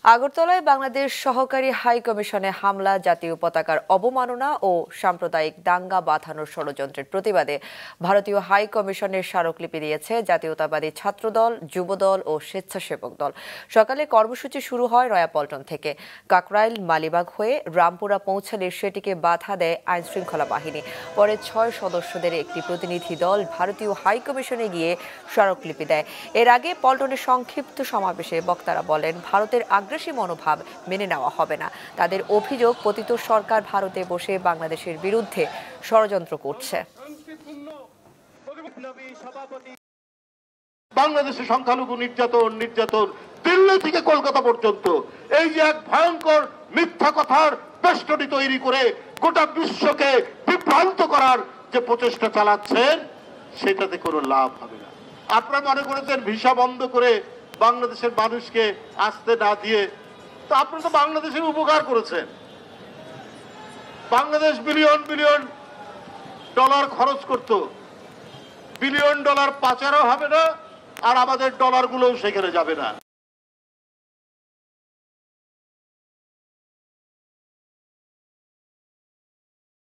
আগরতলায় বাংলাদেশ সহকারী হাই কমিশনে হামলা, জাতীয় পতাকার অবমাননা ও সাম্প্রদায়িক দাঙ্গা বাঁধানোর ষড়যন্ত্রের প্রতিবাদে ভারতীয় হাই কমিশনের স্মারকলিপি দিয়েছে জাতীয়তাবাদী ছাত্রদল, যুবদল ও স্বেচ্ছাসেবক দল। সকালে কর্মসূচি শুরু হয় নয়াপল্টন থেকে। কাকরাইল, মালিবাগ হয়ে রামপুরা পৌঁছালে সেটিকে বাধা দেয় আইনশৃঙ্খলা বাহিনী। পরে 6 সদস্যদের একটি প্রতিনিধি দল ভারতীয় হাই কমিশনে গিয়ে স্মারকলিপি দেয়। এর আগে পল্টনের সংক্ষিপ্ত সমাবেশে বক্তারা বলেন, ভারতের আগ্রাসী মনোভাব মেনে নেওয়া হবে না। তাদের অভিযোগ, পতিত সরকার ভারতে বসে বাংলাদেশের বিরুদ্ধে ষড়যন্ত্র করছে। বাংলাদেশের সংখ্যালঘু নির্যাতন দিল্লি থেকে কলকাতা পর্যন্ত এই যে এক ভয়ঙ্কর মিথ্যা কথার বেষ্টনী তৈরি করে গোটা বিশ্বকে বিভ্রান্ত করার যে প্রচেষ্টা চালাচ্ছেন, সেটাতে কোনো লাভ হবে না। আপনারা মনে করেছেন ভিসা বন্ধ করে বাংলাদেশের মানুষকে আসতে না দিয়ে, তো আপনারা তো বাংলাদেশের উপকার করেছেন। বাংলাদেশ বিলিয়ন বিলিয়ন ডলার খরচ করত, বিলিয়ন ডলার পাচারও হবে না, আর আমাদের ডলারগুলোও সেখানে যাবে না।